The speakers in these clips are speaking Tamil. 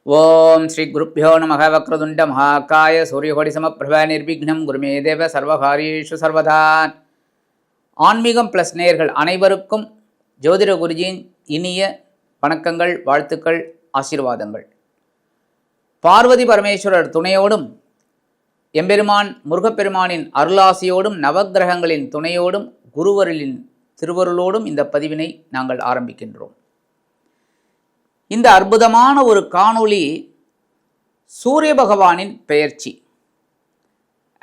ஓம் ஸ்ரீ குருப்பியோ நம வக்ரதுண்ட மகாகாய சூரியகோடி சமப்பிரப நிர்விக்னம் குருமே தேவ சர்வகாரியேஷு சர்வதா. ஆன்மீகம் ப்ளஸ் நேயர்கள் அனைவருக்கும் ஜோதிட குருஜியின் இனிய வணக்கங்கள், வாழ்த்துக்கள், ஆசீர்வாதங்கள். பார்வதி பரமேஸ்வரர் துணையோடும் எம்பெருமான் முருகப்பெருமானின் அருளாசியோடும் நவக்கிரகங்களின் துணையோடும் குருவருளின் திருவருளோடும் இந்த பதிவினை நாங்கள் ஆரம்பிக்கின்றோம். இந்த அற்புதமான ஒரு காணொளி சூரிய பகவானின் பெயர்ச்சி.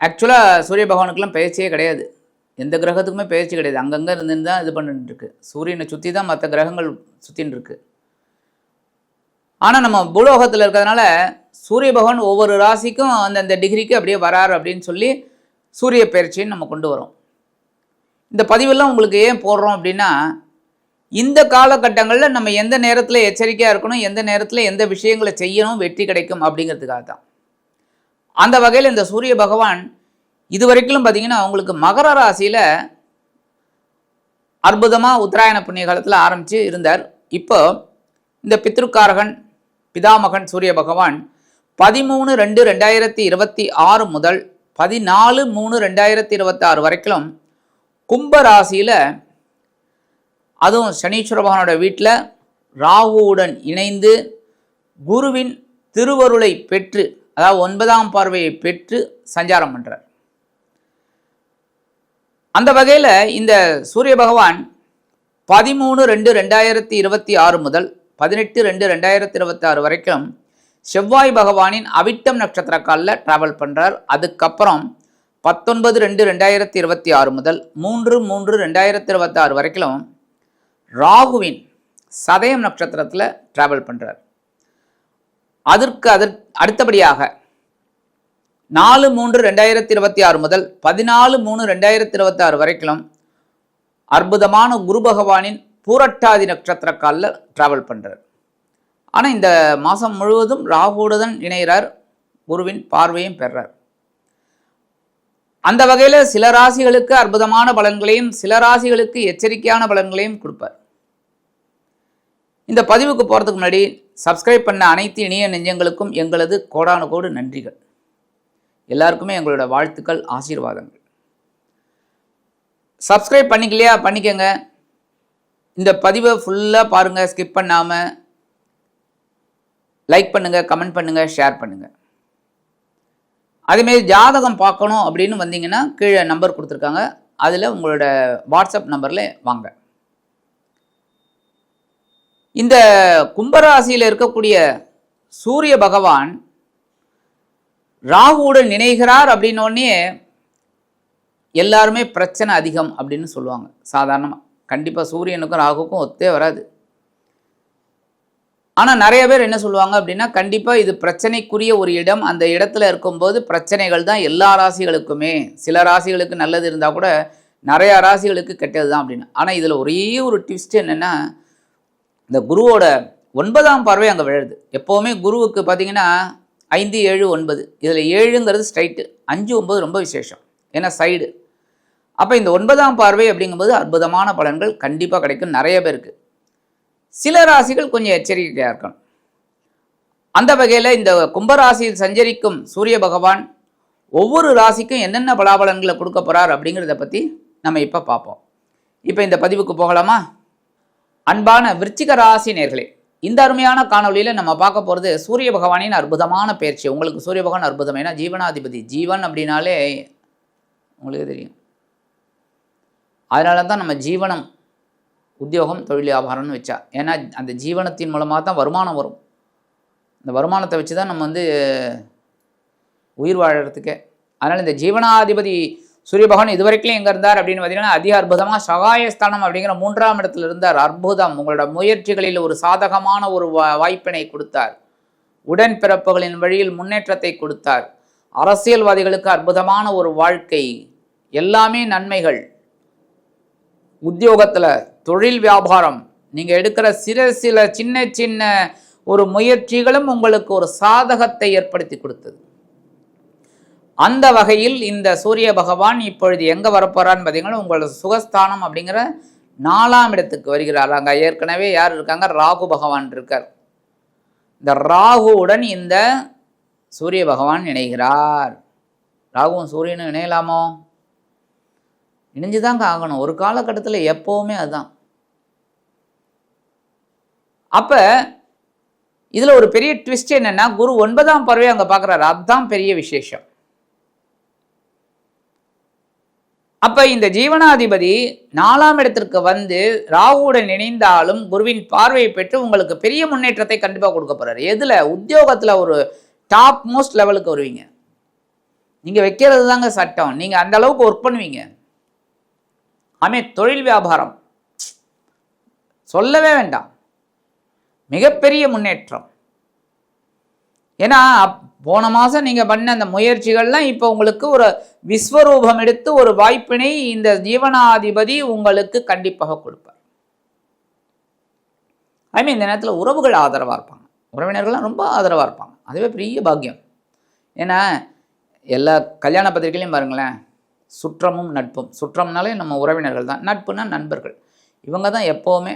ஆக்சுவலாக சூரிய பகவானுக்கெல்லாம் பெயர்ச்சியே கிடையாது, எந்த கிரகத்துக்குமே பெயர்ச்சி கிடையாது. அங்கங்கே இருந்து தான் இது பண்ணிட்டு இருக்கு. சூரியனை சுற்றி தான் மற்ற கிரகங்கள் சுற்றின்னு இருக்கு. ஆனால் நம்ம பூலோகத்தில் இருக்கிறதுனால சூரிய பகவான் ஒவ்வொரு ராசிக்கும் அந்தந்த டிகிரிக்கு அப்படியே வராரு அப்படின்னு சொல்லி சூரிய பெயர்ச்சின்னு நம்ம கொண்டு வரோம். இந்த பதிவெல்லாம் உங்களுக்கு ஏன் போடுறோம் அப்படின்னா, இந்த காலகட்டங்களில் நம்ம எந்த நேரத்தில் எச்சரிக்கையாக இருக்கணும், எந்த நேரத்தில் எந்த விஷயங்களை செய்யணும், வெற்றி கிடைக்கும் அப்படிங்கிறதுக்காக தான். அந்த வகையில் இந்த சூரிய பகவான் இதுவரைக்கும் பார்த்திங்கன்னா அவங்களுக்கு மகர ராசியில் அற்புதமாக உத்தராயண புண்ணிய காலத்தில் ஆரம்பித்து இருந்தார். இப்போ இந்த பித்ருக்காரகன் பிதாமகன் சூரிய பகவான் 13/2/2026 முதல் 14/3/2026 வரைக்கும் கும்ப ராசியில், அதுவும் சனீஸ்வர பகவானோட வீட்டில் ராகுவுடன் இணைந்து குருவின் திருவருளை பெற்று, அதாவது 9ஆம் பார்வையை பெற்று சஞ்சாரம் பண்ணுறார். அந்த வகையில் இந்த சூரிய பகவான் 13/2/2026 முதல் 18/2/2026 வரைக்கும் செவ்வாய் பகவானின் அவிட்டம் நட்சத்திர காலில் ட்ராவல் பண்ணுறார். அதுக்கப்புறம் 19/2/2026 முதல் 3/3/2026 வரைக்கும் ராகுவின் சதயம் நட்சத்திரத்தில் டிராவல் பண்ணுறார். அதற்கு அடுத்தபடியாக 4/3/2026 முதல் 14/3/2026 வரைக்கும் அற்புதமான குரு பகவானின் பூரட்டாதி நட்சத்திர காலில் டிராவல் பண்ணுறார். ஆனால் இந்த மாதம் முழுவதும் ராகுவுடன் இணைகிறார், குருவின் பார்வையும் பெறார். அந்த வகையில் சில ராசிகளுக்கு அற்புதமான பலன்களையும் சில ராசிகளுக்கு எச்சரிக்கையான பலன்களையும் கொடுப்பார். இந்த பதிவுக்கு போகிறதுக்கு முன்னாடி சப்ஸ்கிரைப் பண்ண அனைத்து இனிய நெஞ்சங்களுக்கும் எங்களது கோடானு கோடு நன்றிகள். எல்லாருக்குமே எங்களோட வாழ்த்துக்கள், ஆசீர்வாதங்கள். சப்ஸ்கிரைப் பண்ணிக்கலையா பண்ணிக்கங்க. இந்த பதிவை ஃபுல்லாக பாருங்கள், ஸ்கிப் பண்ணாமல் லைக் பண்ணுங்கள், கமெண்ட் பண்ணுங்கள், ஷேர் பண்ணுங்கள். அதேமாரி ஜாதகம் பார்க்கணும் அப்படின்னு வந்தீங்கன்னா கீழே நம்பர் கொடுத்துருக்காங்க, அதில் உங்களோட வாட்ஸ்அப் நம்பரில் வாங்க. இந்த கும்பராசியில் இருக்கக்கூடிய சூரிய பகவான் ராகுவுடன் இணைகிறார் அப்படின்னோடனே எல்லாருமே பிரச்சனை அதிகம் அப்படின்னு சொல்லுவாங்க. சாதாரணமாக கண்டிப்பாக சூரியனுக்கும் ராகுக்கும் ஒத்தே வராது. ஆனால் நிறைய பேர் என்ன சொல்லுவாங்க அப்படின்னா, கண்டிப்பாக இது பிரச்சனைக்குரிய ஒரு இடம், அந்த இடத்துல இருக்கும்போது பிரச்சனைகள் தான் எல்லா ராசிகளுக்குமே. சில ராசிகளுக்கு நல்லது இருந்தால் கூட நிறையா ராசிகளுக்கு கெட்டது தான் அப்படின்னு. ஆனால் இதில் ஒரே ஒரு ட்விஸ்ட் என்னென்னா, இந்த குருவோட 9ஆம் பார்வை அங்கே விழுது. எப்போவுமே குருவுக்கு பார்த்திங்கன்னா 5, 7, 9, இதில் 7ங்கிறது ஸ்ட்ரைட்டு, 5, 9 ரொம்ப விசேஷம், ஏன்னா சைடு. அப்போ இந்த 9ஆம் பார்வை அப்படிங்கும்போது அற்புதமான பலன்கள் கண்டிப்பாக கிடைக்கும் நிறைய பேருக்கு. சில ராசிகள் கொஞ்சம் எச்சரிக்கையாக இருக்கணும். அந்த வகையில் இந்த கும்பராசியில் சஞ்சரிக்கும் சூரிய பகவான் ஒவ்வொரு ராசிக்கும் என்னென்ன பலாபலன்களை கொடுக்க போகிறார் அப்படிங்கிறத பற்றி நம்ம இப்போ பார்ப்போம். இப்போ இந்த பதிவுக்கு போகலாமா? அன்பான விருச்சிக ராசி நேயர்களே, இந்த அருமையான காணொலியில் நம்ம பார்க்க போகிறது சூரிய பகவானின் அற்புதமான பயிற்சி. உங்களுக்கு சூரிய பகவான் அற்புதம், ஏன்னா ஜீவனாதிபதி. ஜீவன் அப்படின்னாலே உங்களுக்கு தெரியும். அதனால தான் நம்ம ஜீவனம், உத்தியோகம், தொழில், வியாபாரம்னு வச்சா. ஏன்னா அந்த ஜீவனத்தின் மூலமாக தான் வருமானம் வரும். இந்த வருமானத்தை வச்சு தான் நம்ம உயிர் வாழறதுக்கே. அதனால் இந்த ஜீவனாதிபதி சூரிய பகவான் இதுவரைக்கும் எங்கே இருந்தார் அப்படின்னு பார்த்தீங்கன்னா, அதிக அற்புதமாக சகாயஸ்தானம் அப்படிங்கிற 3ஆம் இடத்துல இருந்தார். அற்புதம். உங்களோட முயற்சிகளில் ஒரு சாதகமான ஒரு வாய்ப்பினை கொடுத்தார். உடன்பிறப்புகளின் வழியில் முன்னேற்றத்தை கொடுத்தார். அரசியல்வாதிகளுக்கு அற்புதமான ஒரு வாழ்க்கை, எல்லாமே நன்மைகள். உத்தியோகத்தில், தொழில், வியாபாரம், நீங்கள் எடுக்கிற சில சின்ன சின்ன ஒரு முயற்சிகளும் உங்களுக்கு ஒரு சாதகத்தை ஏற்படுத்தி கொடுத்தது. அந்த வகையில் இந்த சூரிய பகவான் இப்பொழுது எங்கே வரப்போறான்னு பார்த்தீங்கன்னா, உங்களோட சுகஸ்தானம் அப்படிங்கிற 4ஆம் இடத்துக்கு வருகிறார். அங்கே ஏற்கனவே யார் இருக்காங்க? ராகு பகவான் இருக்கார். இந்த ராகுவுடன் இந்த சூரிய பகவான் இணைகிறார். ராகுவும் சூரியனும் இணையலாமோ? இணைஞ்சுதாங்க ஆகணும். ஒரு காலகட்டத்தில் எப்போவுமே அதுதான். அப்போ இதில் ஒரு பெரிய ட்விஸ்ட் என்னன்னா, குரு 9ஆம் பார்வையை அங்கே பார்க்குறாரு. அதுதான் பெரிய விசேஷம். அப்போ இந்த ஜீவனாதிபதி 4ஆம் இடத்திற்கு வந்து ராகுவுடன் இணைந்தாலும் குருவின் பார்வையை பெற்று உங்களுக்கு பெரிய முன்னேற்றத்தை கண்டிப்பாக கொடுக்க போறாரு. எதில்? உத்தியோகத்தில் ஒரு டாப் மோஸ்ட் லெவலுக்கு வருவீங்க. நீங்கள் வைக்கிறது தாங்க சட்டம். நீங்கள் அந்த அளவுக்கு ஒர்க் பண்ணுவீங்க. தொழில் வியாபாரம் சொல்லவே வேண்டாம், மிகப்பெரிய முன்னேற்றம். ஏன்னா போன மாதம் நீங்கள் பண்ண அந்த முயற்சிகள்லாம் இப்போ உங்களுக்கு ஒரு விஸ்வரூபம் எடுத்து ஒரு வாய்ப்பினை இந்த ஜீவனாதிபதி உங்களுக்கு கண்டிப்பாக கொடுப்பார். இந்த நேரத்தில் உறவுகள் ஆதரவாக இருப்பாங்க. உறவினர்கள்லாம் ரொம்ப ஆதரவாக இருப்பாங்க. அதுவே பெரிய பாக்கியம். ஏன்னா எல்லா கல்யாண பத்திரிகையிலையும் பாருங்களேன், சுற்றமும் நட்பும். சுற்றம்னாலே நம்ம உறவினர்கள் தான், நட்புனா நண்பர்கள். இவங்க தான் எப்போவுமே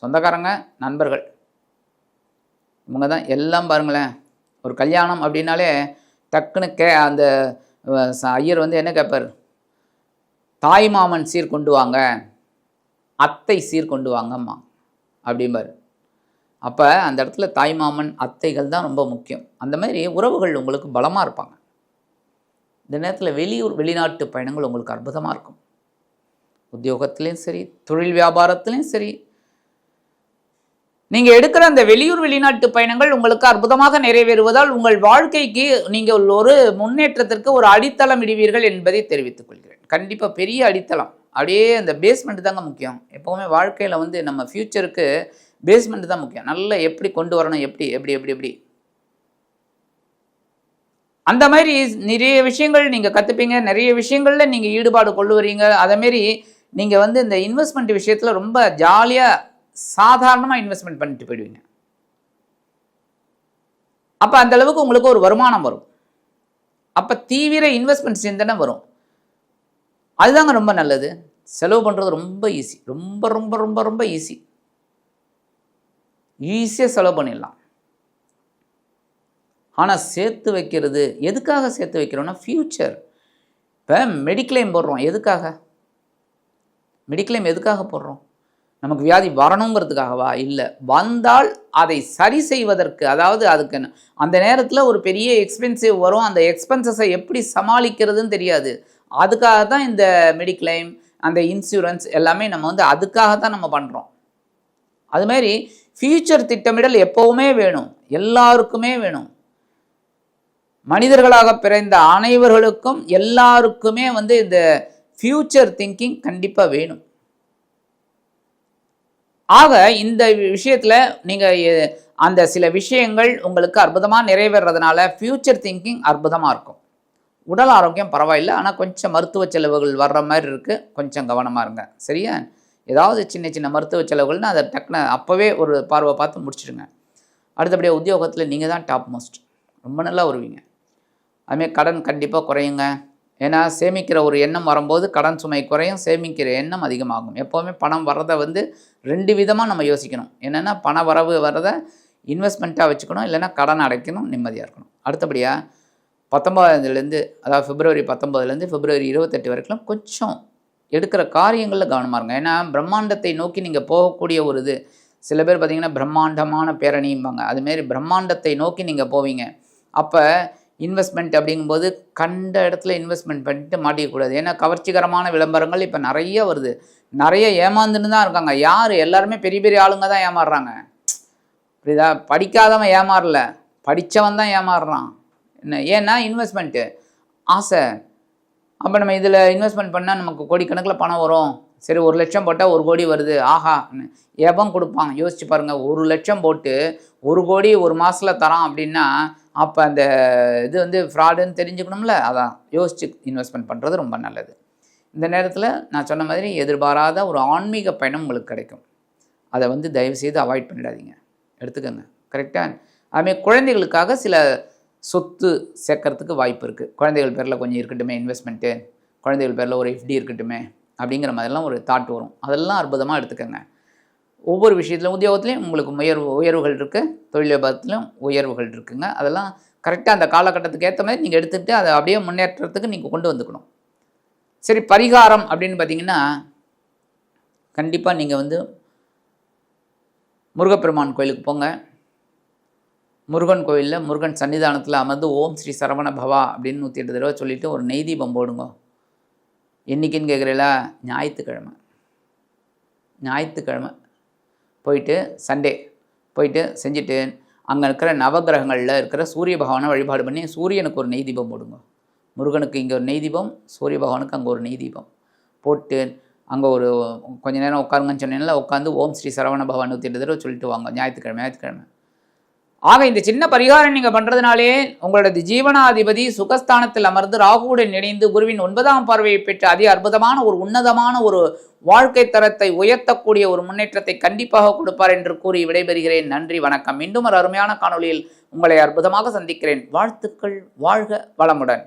சொந்தக்காரங்க, நண்பர்கள், இவங்க தான் எல்லாம். பாருங்களேன், ஒரு கல்யாணம் அப்படின்னாலே டக்குன்னு அந்த ஐயர் வந்து என்ன கேட்பார்? தாய் மாமன் சீர் கொண்டு வாங்க, அத்தை சீர் கொண்டு வாங்கம்மா அப்படிம்பார். அப்போ அந்த இடத்துல தாய் மாமன் அத்தைகள் தான் ரொம்ப முக்கியம். அந்த மாதிரி உறவுகள் உங்களுக்கு பலமாக இருப்பாங்க. இந்த நேரத்தில் வெளிநாட்டு பயணங்கள் உங்களுக்கு அற்புதமாக இருக்கும். உத்தியோகத்திலையும் சரி, தொழில் வியாபாரத்திலையும் சரி, நீங்கள் எடுக்கிற அந்த வெளிநாட்டு பயணங்கள் உங்களுக்கு அற்புதமாக நிறைவேறுவதால் உங்கள் வாழ்க்கைக்கு நீங்கள் ஒரு முன்னேற்றத்திற்கு ஒரு அடித்தளம் இடுவீர்கள் என்பதை தெரிவித்துக் கொள்கிறேன். கண்டிப்பாக பெரிய அடித்தளம். அப்படியே அந்த பேஸ்மெண்ட் தாங்க முக்கியம். எப்போவுமே வாழ்க்கையில் வந்து நம்ம ஃப்யூச்சருக்கு பேஸ்மெண்ட் தான் முக்கியம். நல்லா எப்படி கொண்டு வரணும், எப்படி எப்படி எப்படி எப்படி அந்த மாதிரி நிறைய விஷயங்கள் நீங்கள் கற்றுப்பீங்க. நிறைய விஷயங்களில் நீங்கள் ஈடுபாடு கொள்ளுவீங்க. அதேமாரி நீங்கள் வந்து இந்த இன்வெஸ்ட்மெண்ட் விஷயத்தில் ரொம்ப ஜாலியாக சாதாரணமாக இன்வெஸ்ட்மெண்ட் பண்ணிட்டு போயிடுவீங்க. அப்போ அந்த அளவுக்கு உங்களுக்கு ஒரு வருமானம் வரும். அப்போ தீவிர இன்வெஸ்ட்மெண்ட் சிந்தனை வரும். அதுதாங்க ரொம்ப நல்லது. செலவு பண்ணுறது ரொம்ப ஈஸி. ரொம்ப ரொம்ப ரொம்ப ரொம்ப ஈஸி. ஈஸியாக செலவு பண்ணிடலாம். ஆனால் சேர்த்து வைக்கிறது, எதுக்காக சேர்த்து வைக்கிறோன்னா ஃப்யூச்சர். இப்போ மெடிக்ளைம் போடுறோம், எதுக்காக? மெடிக்ளைம் எதுக்காக போடுறோம்? நமக்கு வியாதி வரணுங்கிறதுக்காகவா? இல்லை, வந்தால் அதை சரி செய்வதற்கு. அதாவது அதுக்கு அந்த நேரத்தில் ஒரு பெரிய எக்ஸ்பென்சிவ் வரும். அந்த எக்ஸ்பென்சஸை எப்படி சமாளிக்கிறதுன்னு தெரியாது. அதுக்காக தான் இந்த மெடிக்ளைம், அந்த இன்சூரன்ஸ் எல்லாமே நம்ம வந்து அதுக்காக தான் நம்ம பண்ணுறோம். அதுமாரி ஃப்யூச்சர் திட்டமிடல் எப்போவுமே வேணும், எல்லாருக்குமே வேணும். மனிதர்களாக பிறந்த அனைவர்களுக்கும் எல்லாருக்குமே வந்து இந்த ஃப்யூச்சர் திங்கிங் கண்டிப்பாக வேணும். ஆக இந்த விஷயத்தில் நீங்கள் அந்த சில விஷயங்கள் உங்களுக்கு அற்புதமாக நிறைவேறதுனால ஃப்யூச்சர் திங்கிங் அற்புதமாக இருக்கும். உடல் ஆரோக்கியம் பரவாயில்லை, ஆனால் கொஞ்சம் மருத்துவ செலவுகள் வர்ற மாதிரி இருக்குது. கொஞ்சம் கவனமாக இருங்க, சரியா? ஏதாவது சின்ன சின்ன மருத்துவ செலவுகள்னால் அதை டக்குன்னு அப்போவே ஒரு பார்வை பார்த்து முடிச்சிடுங்க. அடுத்தபடியாக உத்தியோகத்தில் நீங்கள் தான் டாப் மோஸ்ட், ரொம்ப நல்லா வருவீங்க. அதுமாதிரி கடன் கண்டிப்பாக குறையுங்க. ஏன்னா சேமிக்கிற ஒரு எண்ணம் வரும்போது கடன் சுமை குறையும், சேமிக்கிற எண்ணம் அதிகமாகும். எப்போவுமே பணம் வரதை வந்து 2 விதமாக நம்ம யோசிக்கணும். என்னென்னா பண வரவு வரதை இன்வெஸ்ட்மெண்ட்டாக வச்சுக்கணும், இல்லைன்னா கடன் அடைக்கணும், நிம்மதியாக இருக்கணும். அடுத்தபடியாக 19 அதாவது பிப்ரவரி 19 பிப்ரவரி 28 வரைக்கும் கொஞ்சம் எடுக்கிற காரியங்களில் கவனமாக இருங்க. ஏன்னா பிரம்மாண்டத்தை நோக்கி நீங்கள் போகக்கூடிய ஒரு இது. சில பேர் பார்த்திங்கன்னா பிரம்மாண்டமான பேரணிம்பாங்க, அதுமாரி பிரம்மாண்டத்தை நோக்கி நீங்கள் போவீங்க. அப்போ இன்வெஸ்ட்மெண்ட் அப்படிங்கும்போது கண்ட இடத்துல இன்வெஸ்ட்மெண்ட் பண்ணிட்டு மாட்டிக்கக்கூடாது. ஏன்னா கவர்ச்சிகரமான விளம்பரங்கள் இப்போ நிறைய வருது. நிறைய ஏமாந்துன்னு தான் இருக்காங்க. யார்? எல்லாருமே பெரிய பெரிய ஆளுங்க தான் ஏமாறுறாங்க. புரியுதா? படிக்காதவன் ஏமாறல, படித்தவன் தான் ஏமாறுறான். என்ன? ஏன்னா இன்வெஸ்ட்மெண்ட்டு ஆசை. அப்போ நம்ம இதில் இன்வெஸ்ட்மெண்ட் பண்ணால் நமக்கு கோடிக்கணக்கில் பணம் வரும். சரி, 1 லட்சம் போட்டால் 1 கோடி வருது, ஆஹா, எவன் கொடுப்பான்? யோசிச்சு பாருங்கள். 1 லட்சம் போட்டு 1 கோடி ஒரு மாதத்தில் தரான் அப்படின்னா அப்போ அந்த இது வந்து ஃப்ராடுன்னு தெரிஞ்சுக்கணும்ல. அதான் யோசிச்சு இன்வெஸ்ட்மெண்ட் பண்ணுறது ரொம்ப நல்லது. இந்த நேரத்தில் நான் சொன்ன மாதிரி எதிர்பாராத ஒரு ஆன்மீக பயணம் உங்களுக்கு கிடைக்கும். அதை வந்து தயவுசெய்து அவாய்ட் பண்ணிடாதீங்க, எடுத்துக்கோங்க. கரெக்டாக? அதுமாதிரி குழந்தைகளுக்காக சில சொத்து சேர்க்கறதுக்கு வாய்ப்பு இருக்குது. குழந்தைகள் பேரில் கொஞ்சம் இருக்கட்டுமே இன்வெஸ்ட்மெண்ட்டு, குழந்தைகள் பேரில் ஒரு FD இருக்கட்டுமே அப்படிங்கிற மாதிரிலாம் ஒரு தாட் வரும். அதெல்லாம் அற்புதமாக எடுத்துக்கோங்க. ஒவ்வொரு விஷயத்துலையும் உத்தியோகத்துலேயும் உங்களுக்கு உயர்வுகள் இருக்குது, தொழில் வியாபாரத்திலும் உயர்வுகள் இருக்குங்க. அதெல்லாம் கரெக்டாக அந்த காலகட்டத்துக்கு ஏற்ற மாதிரி நீங்கள் எடுத்துகிட்டு அதை அப்படியே முன்னேற்றத்துக்கு நீங்கள் கொண்டு வந்துக்கணும். சரி, பரிகாரம் அப்படின்னு பார்த்தீங்கன்னா கண்டிப்பாக நீங்கள் வந்து முருகப்பெருமான் கோயிலுக்கு போங்க. முருகன் கோயிலில் முருகன் சன்னிதானத்தில் அமர்ந்து ஓம் ஸ்ரீ சரவண பவா அப்படின்னு 108 தடவை சொல்லிவிட்டு ஒரு நெய் தீபம் போடுங்க. என்றைக்குன்னு கேட்குறீங்களா? ஞாயிற்றுக்கிழமை போயிட்டு சண்டே போயிட்டு செஞ்சுட்டு அங்கே இருக்கிற நவகிரகங்களில் இருக்கிற சூரிய பகவானை வழிபாடு பண்ணி சூரியனுக்கு ஒரு நெய் தீபம் போடுங்க. முருகனுக்கு இங்கே ஒரு நெய் தீபம், சூரிய பகவானுக்கு அங்கே ஒரு நெய் தீபம் போட்டு அங்கே ஒரு கொஞ்சம் நேரம் உட்காருங்கன்னு சொன்னீங்கன்னா உட்காந்து ஓம் ஸ்ரீ சரவண பகவான் 108 தடவை சொல்லிட்டு வாங்க ஞாயிற்றுக்கிழமை. ஆக இந்த சின்ன பரிகாரம் நீங்கள் பண்ணுறதுனாலே உங்களோட ஜீவனாதிபதி சுகஸ்தானத்தில் அமர்ந்து ராகுவுடன் இணைந்து குருவின் 9ஆம் பார்வையை பெற்று அதி அற்புதமான ஒரு உன்னதமான ஒரு வாழ்க்கை தரத்தை உயர்த்தக்கூடிய ஒரு முன்னேற்றத்தை கண்டிப்பாக கொடுப்பார் என்று கூறி விடைபெறுகிறேன். நன்றி, வணக்கம். மீண்டும் ஒரு அருமையான காணொளியில் உங்களை அற்புதமாக சந்திக்கிறேன். வாழ்த்துக்கள். வாழ்க வளமுடன்.